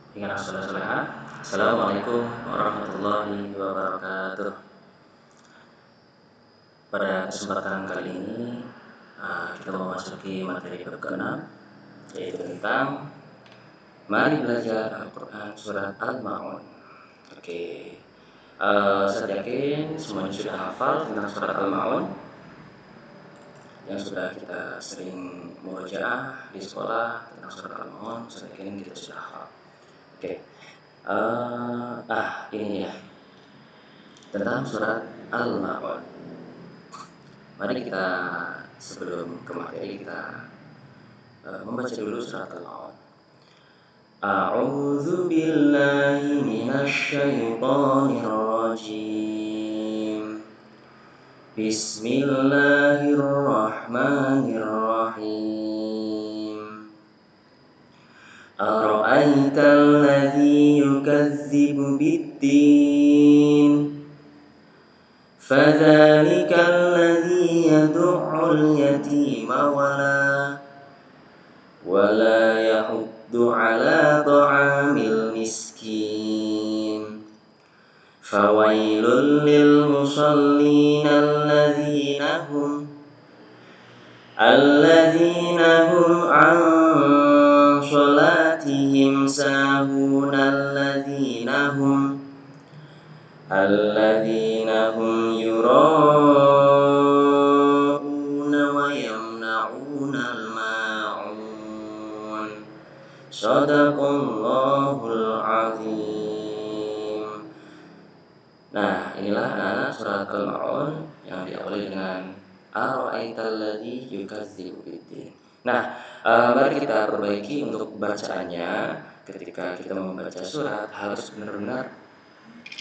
dengan salah. Assalamualaikum warahmatullahi wabarakatuh. Pada kesempatan kali ini kita memasuki materi bab ke-6, yaitu tentang mari belajar Al-Quran surat Al-Ma'un. Oke, saya yakin semuanya sudah hafal tentang surat Al-Ma'un yang sudah kita sering murojaah di sekolah tentang surat Al-Ma'un. Saya yakin kita sudah hafal. Oke, ini ya tentang surat Al-Ma'un. Mari kita sebelum ke materi kita membaca dulu surat Al-Ma'un. A'udzu billahi minasy syaithanir rajim. Bismillahirrahmanirrahim. Ara'aital ladzi yukadzibu bid-din فذلك الذي يدع اليتيم ولا يحض على طعام المسكين فويل للمصلين الذين هم عن صلاتهم ساهون الذين هم يراءون ويمنعون الماعون صدق Allahul Azim. Nah, inilah anak-anak surat Al-Ma'un yang diawali dengan Ara'aital ladzi yukadzibu biddin. Nah, mari kita perbaiki untuk bacaannya. Ketika kita membaca surat harus benar-benar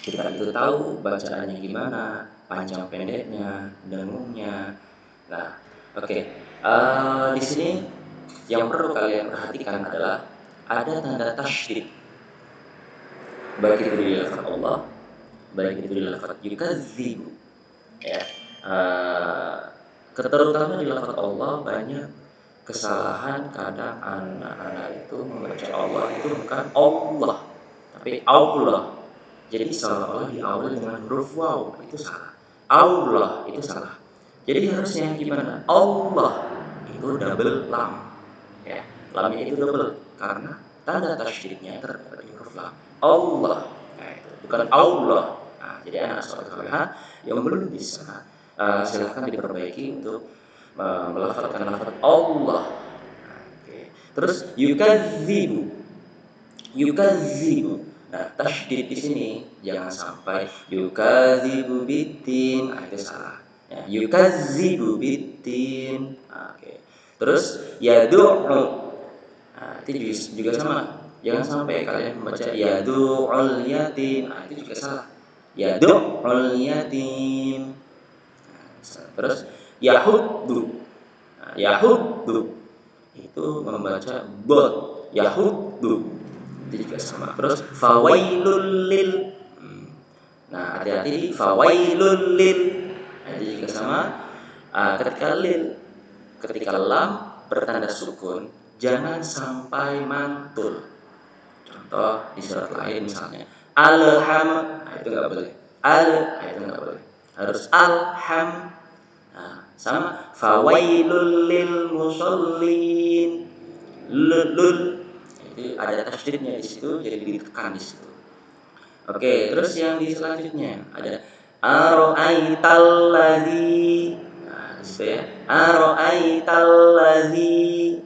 kita itu tahu bacaannya gimana, panjang pendeknya, dengungnya. Nah, oke. Di sini yang perlu kalian perhatikan adalah ada tanda tasydid, baik itu di lafaz Allah, baik itu di lafaz yukadzibu. Ya, terutama di lafaz Allah banyak kesalahan. Kadang anak-anak itu membaca Allah itu bukan Allah, tapi Allah. Jadi seolah-olah diawali dengan huruf waw, itu salah. Allah itu salah. Jadi harusnya gimana? Allah itu double lam. Ya, lamnya itu double karena tanda tasydidnya terdapat di huruf lam. Allah. Nah, itu bukan Allah. Nah, jadi anak soleh yang belum bisa silahkan diperbaiki untuk melafalkan lafaz Allah. Nah, okay. Terus yukadzibu. Nah, tasydid di sini jangan sampai yukadzibu biddin. Nah, itu salah. Ya, yukadzibu biddin. Nah, oke. Terus yad'u. Nah, itu juga sama. Jangan sampai kalian membaca yad'ul yatim. Nah, itu juga salah. Yad'ul yatim. Nah, terus yahuddu. Nah, yahuddu itu membaca bot. Yahuddu itu juga sama. Terus fawailul lil. Nah, hati-hati di fawailul lil. Nah, itu juga sama. Ketika lam bertanda sukun, jangan sampai mantul. Contoh di surat lain misalnya alham, nah itu nggak boleh. Nah itu nggak boleh. Harus alham. Nah, sama fawailul lil musallin. Lul itu ada tasydidnya di situ, jadi ditekan di situ. Oke, terus yang di selanjutnya ada ara'aital ladzi. Nah, di situ ya. Ara'aital ladzi.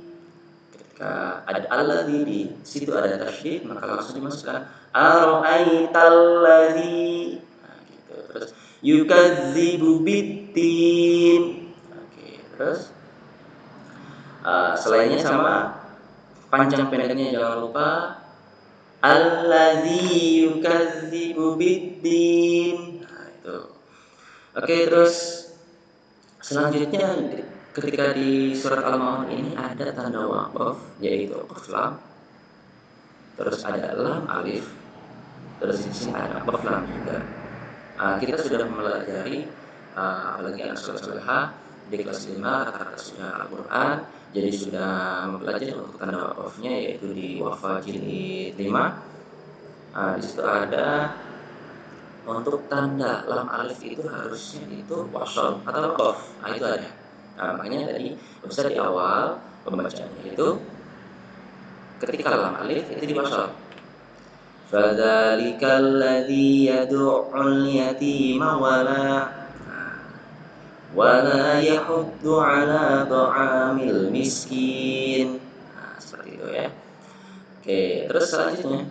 Ketika ada alladzi di situ ada tasydid, maka langsung dimasukkan ara'aital ladzi. Nah, gitu. Terus yukadzibu biddin. Oke, terus selainnya sama, panjang pendeknya jangan lupa alladzi yukadzibu biddin. Nah, itu. Oke, terus selanjutnya ketika di surat Al-Ma'un ini ada tanda waqaf, yaitu qaf lam. Terus ada lam alif. Terus di sini ada qaf lam juga. Kita sudah mempelajari apalagi anak soleh-solehah di kelas 5 kata-kata sudah Al-Quran. Jadi sudah mempelajari untuk tanda waqafnya, yaitu di Wafa jilid 5. Di situ ada untuk tanda lam alif itu harusnya itu wasol atau qaf. Itu ada. Makanya tadi Ustaz di awal pembacaannya itu ketika lam alif itu diwasol. Fadzalikal ladzi yad'ul yatima wala yahuddu ala ta'amil miskin. Seperti itu ya. Oke, terus selanjutnya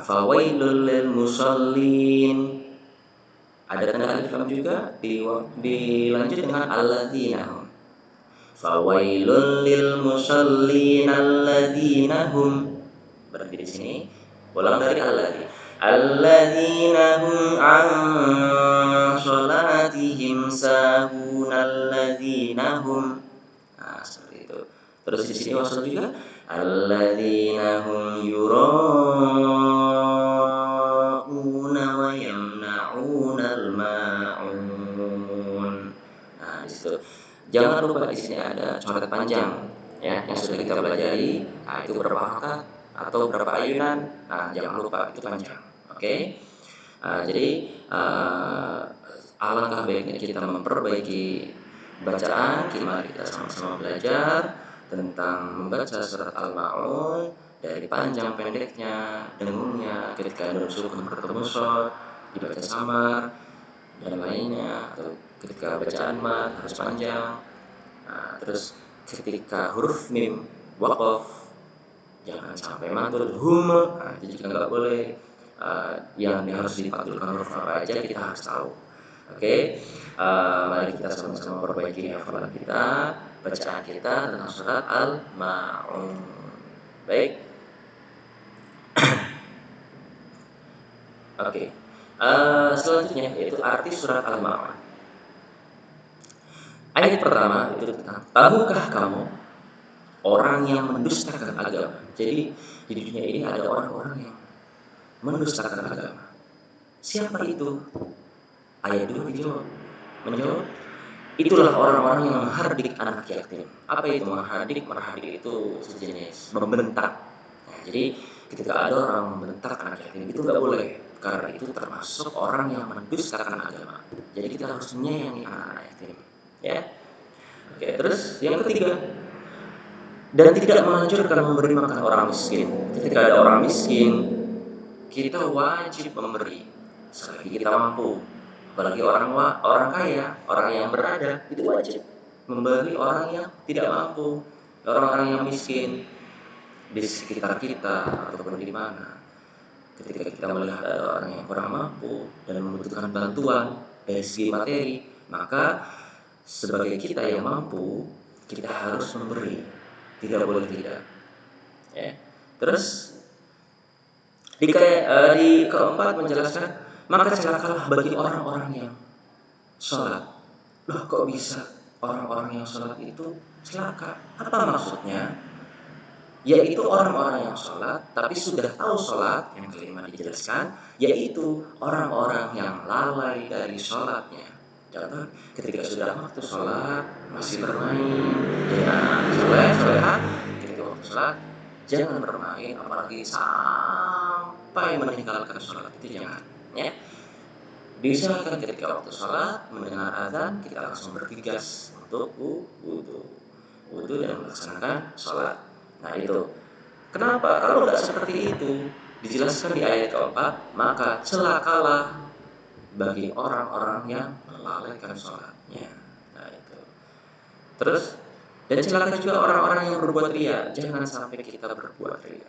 fawailul lil musallin. Ada tanda alif lam juga dilanjut dengan alladzina hum. Fawailul lil musallin alladzina hum. Berarti di sini ulang dari alladzi. Alladzina hum an shalatihim sahun alladzina hum. Seperti itu. Terus di sini wasal juga alladzina hum yura'una wa yamna'unal ma'un. Di situ. Jangan lupa di sini ada coret panjang ya yang sudah kita pelajari. Itu berapa harokat atau berapa ayunan. Jangan lupa itu panjang. Oke. Jadi alangkah baiknya kita memperbaiki bacaan. Mari kita sama-sama belajar tentang membaca surat Al-Ma'un dari panjang pendeknya, dengungnya, ketika nun sukun bertemu shad dibaca samar dan lainnya, atau ketika bacaan mat harus panjang. Terus ketika huruf mim waqaf jangan sampai mantul itu juga nggak boleh. Yang harus dipantulkan huruf apa aja kita harus tahu. Oke, mari kita sama-sama perbaiki hafalan kita, bacaan kita tentang surat Al-Ma'un. Baik. Oke. Selanjutnya yaitu arti surat Al-Ma'un. Ayat pertama itu tentang tahukah kamu orang yang mendustakan agama. Jadi di dunia ini ada orang-orang yang mendustakan agama. Siapa itu? Ayat 2 dijawab. Menjawab, itulah orang-orang yang menghardik anak yatim. Apa itu menghardik? Menghardik itu sejenis membentak. Jadi ketika ada orang membentak anak yatim itu nggak boleh, karena itu termasuk orang yang mendustakan agama. Jadi kita harus menyayangi anak-anak yatim. Ya. Oke, terus yang ketiga, dan tidak menganjurkan memberi makan orang miskin. Ketika ada orang miskin, kita wajib memberi selagi kita mampu. Apalagi orang kaya, orang yang berada, itu wajib memberi orang yang tidak mampu, orang-orang yang miskin di sekitar kita ataupun di mana. Ketika kita melihat ada orang yang kurang mampu dan membutuhkan bantuan dari segi materi, maka sebagai kita yang mampu, kita harus memberi, tidak boleh tidak. Ya. Terus di keempat menjelaskan, maka celakalah bagi orang-orang yang sholat. Loh kok bisa orang-orang yang sholat itu celaka? Apa maksudnya? Yaitu orang-orang yang sholat tapi sudah tahu sholat. Yang kelima dijelaskan, yaitu orang-orang yang lalai dari sholatnya. Contoh, ketika sudah waktu sholat masih bermain. Jadi anak soleha ketika waktu sholat jangan bermain, apalagi sampai meninggalkan sholat, itu jangan. Ya. Diusahakan ketika waktu sholat mendengar azan kita langsung bergegas untuk wudhu dan melaksanakan sholat. Itu kenapa? Kalau nggak seperti itu dijelaskan di ayat keempat, maka celakalah bagi orang-orang yang melalaikan sholatnya. Itu. Terus dan celaka juga orang-orang yang berbuat ria. Jangan sampai kita berbuat ria.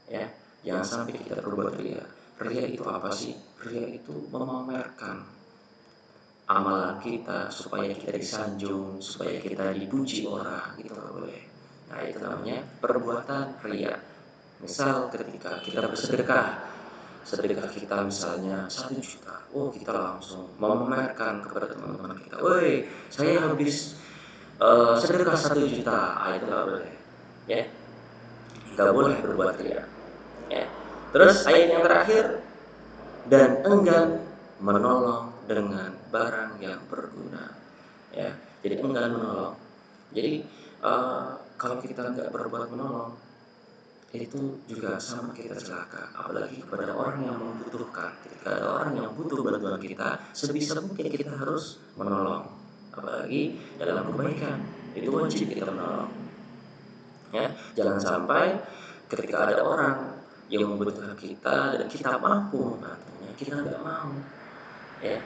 Ya, jangan sampai kita berbuat ria. Ria itu apa sih? Ria itu memamerkan amalan kita supaya kita disanjung, supaya kita dipuji orang, itu nggak boleh. Itu namanya perbuatan ria. Misal ketika kita bersedekah, sedekah kita misalnya 1 juta, kita langsung memamerkan kepada teman-teman kita, woi saya habis sedekah 1 juta, itu nggak boleh. Ya, nggak boleh berbuat ria. Ya. Terus ayat yang terakhir, dan enggan menolong dengan barang yang berguna. Ya, jadi enggan menolong. Jadi kalau kita nggak berbuat menolong, itu juga sama kita celaka, apalagi kepada orang yang membutuhkan. Ketika ada orang yang butuh bantuan kita, sebisa mungkin kita harus menolong, apalagi dalam kebaikan, itu wajib kita menolong. Ya, jangan sampai ketika ada orang yang membutuhkan kita dan kita mampu membantunya, kita nggak mau. Ya,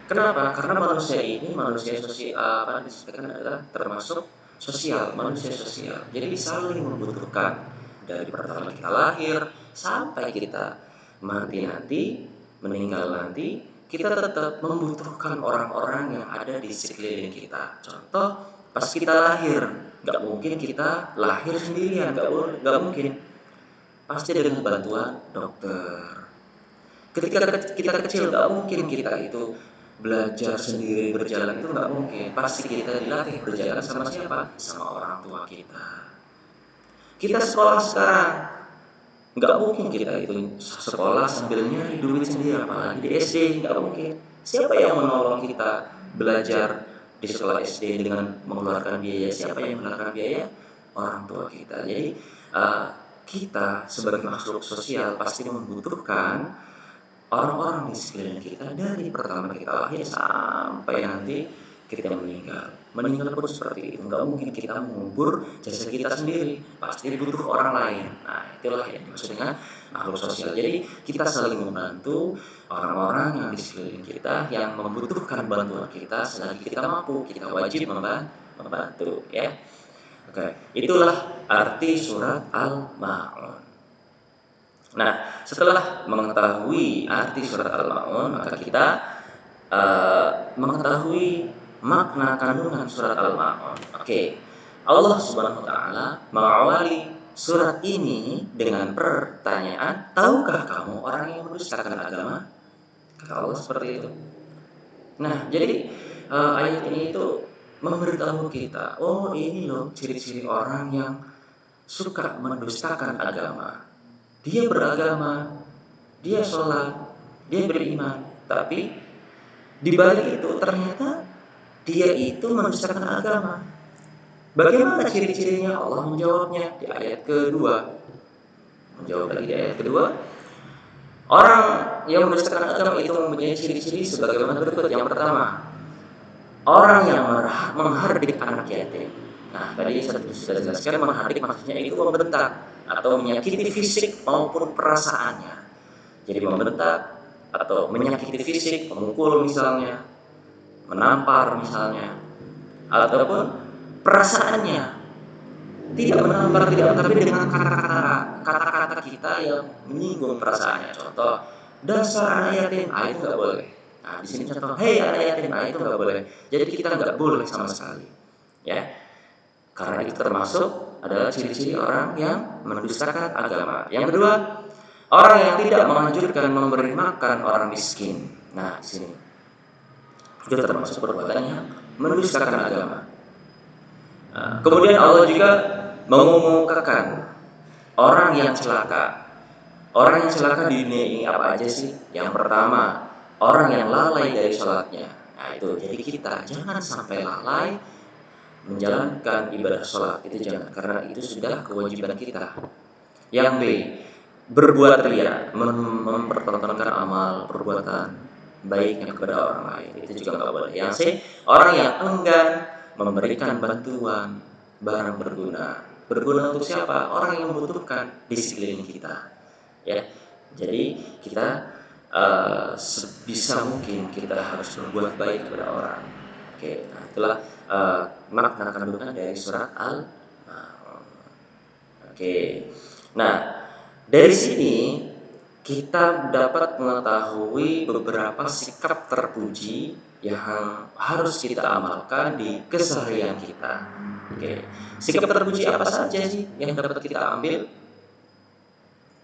kenapa? Karena manusia ini manusia sosial, apa disebutkan adalah termasuk sosial, manusia sosial. Jadi saling membutuhkan dari pertama kita lahir sampai kita mati nanti, meninggal nanti, kita tetap membutuhkan orang-orang yang ada di sekeliling kita. Contoh, pas kita lahir, nggak mungkin kita lahir sendirian, nggak mungkin. Pasti dengan bantuan dokter. Ketika kita kecil nggak mungkin kita itu belajar sendiri berjalan, itu nggak mungkin. Pasti kita dilatih berjalan sama siapa? Sama orang tua kita. Kita sekolah sekarang nggak mungkin kita itu sekolah sambil nyari duit sendiri, apalagi di SD nggak mungkin. Siapa yang menolong kita belajar di sekolah SD dengan mengeluarkan biaya? Siapa yang mengeluarkan biaya? Orang tua kita. Jadi kita sebagai makhluk sosial pasti membutuhkan orang-orang di sekeliling kita dari pertama kita lahir sampai nanti kita meninggal. Meninggal pun seperti itu, nggak mungkin kita mengubur jasa kita sendiri, pasti butuh orang lain. Nah, itulah yang dimaksud dengan makhluk sosial. Jadi kita saling membantu orang-orang yang di sekeliling kita yang membutuhkan bantuan kita. Selagi kita mampu, kita wajib membantu, ya. Oke, itulah arti surat Al-Ma'un. Nah, setelah mengetahui arti surat Al-Ma'un, maka kita mengetahui makna kandungan surat Al-Ma'un. Oke, Allah Subhanahu wa taala mengawali surat ini dengan pertanyaan, "Tahukah kamu orang yang mendustakan agama?" Kata Allah seperti itu. Nah, jadi ayat ini itu memberitahu kita, oh ini loh ciri-ciri orang yang suka mendustakan agama. Dia beragama, dia sholat, dia beriman, tapi di balik itu ternyata dia itu mendustakan agama. Bagaimana ciri-cirinya? Allah menjawabnya di ayat kedua. Menjawab lagi di ayat kedua. Orang yang mendustakan agama itu mempunyai ciri-ciri sebagaimana berikut. Yang pertama, orang yang menghardik anak yatim. Nah, tadi saya sudah jelaskan menghardik maksudnya itu membentak atau menyakiti fisik maupun perasaannya. Jadi membentak atau menyakiti fisik, memukul misalnya, menampar misalnya, ataupun perasaannya tidak menampar, tidak, tapi dengan kata-kata kita yang menyinggung perasaannya. Contoh, dasar anak yatim, itu nggak boleh. Nah, di sini contoh, hei anak yatim, itu nggak boleh. Jadi kita nggak boleh sama sekali, ya. Karena itu termasuk adalah ciri-ciri orang yang mendustakan agama. Yang kedua, orang yang tidak menganjurkan memberi makan orang miskin. Nah, di sini itu termasuk perbuatan yang mendustakan agama. Nah, kemudian Allah juga mengumumkan orang yang celaka. Orang yang celaka di dunia ini apa aja sih? Yang pertama, orang yang lalai dari sholatnya. Nah itu, jadi kita jangan sampai lalai menjalankan ibadah sholat. Itu jangan, karena itu sudah kewajiban kita. Yang B, berbuat ria, mempertontonkan amal perbuatan baiknya kepada orang lain. Itu juga nggak boleh. Yang C, orang yang enggan memberikan bantuan barang berguna. Berguna untuk siapa? Orang yang membutuhkan di sekeliling kita. Ya, jadi kita sebisa mungkin kita harus berbuat baik kepada orang. Oke, nah itulah makna kandungan dari surat Al-Ma'un. Oke, nah dari sini kita dapat mengetahui beberapa sikap terpuji yang harus kita amalkan di keseharian kita. Oke, sikap terpuji apa saja sih yang dapat kita ambil?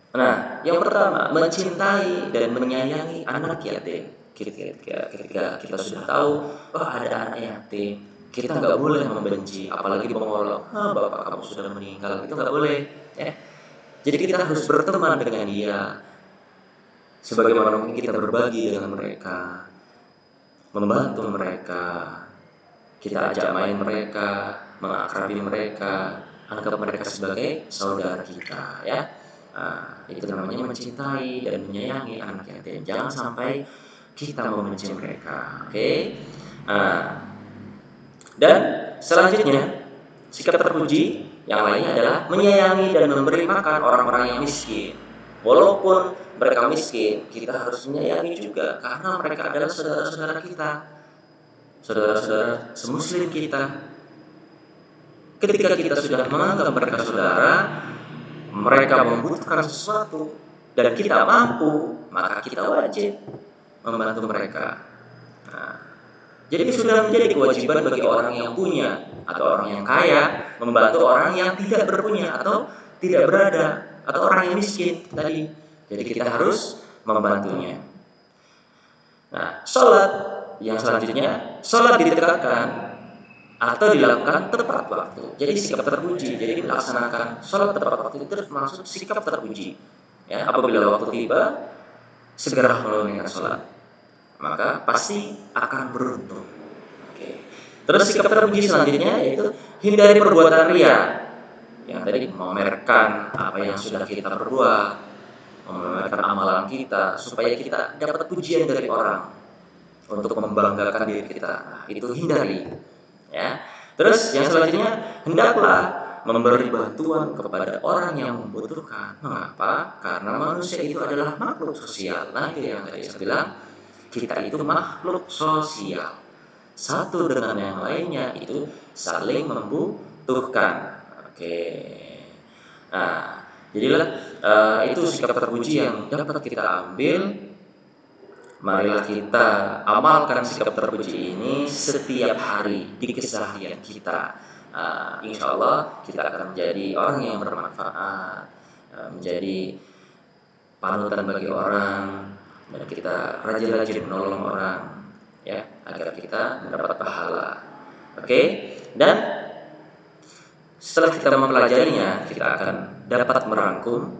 Nah, yang pertama, mencintai dan menyayangi anak yatim. Ketika kita sudah tahu, oh ada anak yatim, kita nggak boleh membenci, apalagi mengolok, bapak kamu sudah meninggal, itu nggak boleh. Ya. Jadi kita harus berteman dengan dia, sebagaimana mungkin kita berbagi dengan mereka, membantu mereka, kita ajak main mereka, mengakrabi mereka, anggap mereka sebagai saudara kita ya. Itu namanya mencintai dan menyayangi anak yatim. Jangan sampai kita membenci mereka, oke? Nah, dan selanjutnya sikap terpuji yang lainnya adalah menyayangi dan memberi makan orang-orang yang miskin. Walaupun mereka miskin, kita harus menyayangi juga karena mereka adalah saudara-saudara kita, saudara-saudara semuslim kita. Ketika kita sudah menganggap mereka saudara, mereka membutuhkan sesuatu dan kita mampu, maka kita wajib membantu mereka. Nah, jadi sudah menjadi kewajiban bagi orang yang punya atau orang yang kaya membantu orang yang tidak berpunya atau tidak berada atau orang yang miskin tadi. Jadi kita harus membantunya. Nah, sholat yang selanjutnya, sholat ditekankan atau dilakukan tepat waktu. Jadi sikap terpuji. Jadi melaksanakan sholat tepat waktu itu termasuk sikap terpuji. Ya, apabila waktu tiba, segera menunaikan sholat, maka pasti akan beruntung. Oke. Terus sikap terpuji selanjutnya yaitu hindari perbuatan ria. Yang tadi memamerkan apa yang sudah kita perbuat, memamerkan amalan kita supaya kita dapat pujian dari orang untuk membanggakan diri kita. Nah, itu hindari. Ya. Terus yang selanjutnya hendaklah memberi bantuan kepada orang yang membutuhkan. Mengapa? Karena manusia itu adalah makhluk sosial. Nah, itu yang tadi saya bilang, kita itu makhluk sosial. Satu dengan yang lainnya itu saling membutuhkan. Oke. Nah, jadilah itu sikap terpuji yang dapat kita ambil. Marilah kita amalkan sikap terpuji ini setiap hari di keseharian kita. Insya Allah kita akan menjadi orang yang bermanfaat, menjadi panutan bagi orang, dan kita rajin-rajin menolong orang, ya, agar kita mendapat pahala. Oke, dan setelah kita mempelajarinya, kita akan dapat merangkum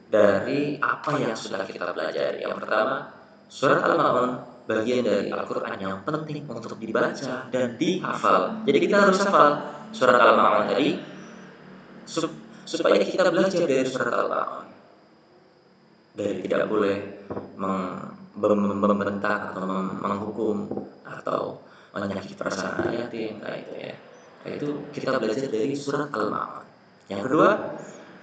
dari apa yang sudah kita pelajari. Yang pertama, surat Al-Ma'un bagian dari Al-Quran yang penting untuk dibaca dan dihafal. Jadi kita harus hafal surat Al-Ma'un tadi supaya kita belajar dari surat Al-Ma'un. Dari tidak boleh membentak atau menghukum atau menyakiti perasaan anak yatim, nah itu ya. Nah, itu kita belajar dari surat Al-Ma'un. Yang kedua,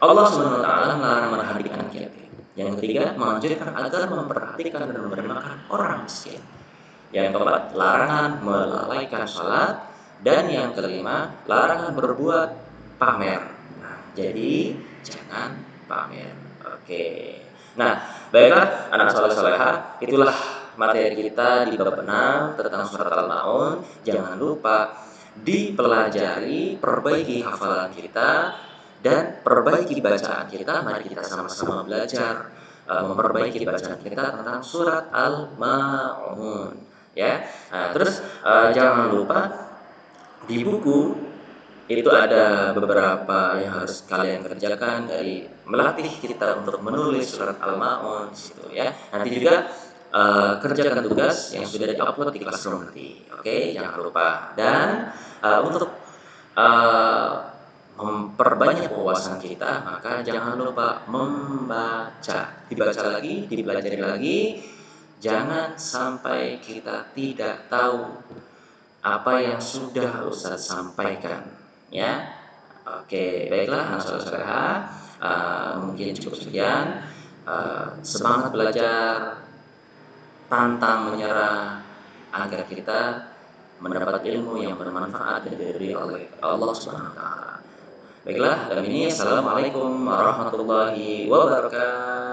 Allah SWT melarang menghadiah anak yatim. Yang ketiga, menganjurkan agar memperhatikan dan memberi makan orang miskin. Yang keempat, larangan melalaikan salat. Dan yang kelima, larangan berbuat pamer. Nah, jadi jangan pamer. Oke. Nah, baiklah anak soleh soleha, itulah materi kita di bab 6 tentang surat Al-Maun. Jangan lupa dipelajari, perbaiki hafalan kita, dan perbaiki bacaan kita. Mari kita sama-sama belajar memperbaiki bacaan kita tentang surat Al-Maun. Ya, nah, terus jangan lupa di buku itu ada beberapa yang harus kalian kerjakan dari melatih kita untuk menulis surat Al-Maun situ ya. Nanti juga kerjakan tugas yang sudah diupload di Classroom nanti. Oke, jangan lupa. Dan untuk memperbanyak wawasan kita, maka jangan lupa membaca. Dibaca lagi, dipelajari lagi. Jangan sampai kita tidak tahu apa yang sudah Ustaz sampaikan, ya. Oke, baiklah anak saudara, mungkin cukup sekian. Semangat belajar, pantang menyerah, agar kita mendapat ilmu yang bermanfaat dan diberi oleh Allah Subhanahu wa taala. Baiklah, dalam ini assalamualaikum warahmatullahi wabarakatuh.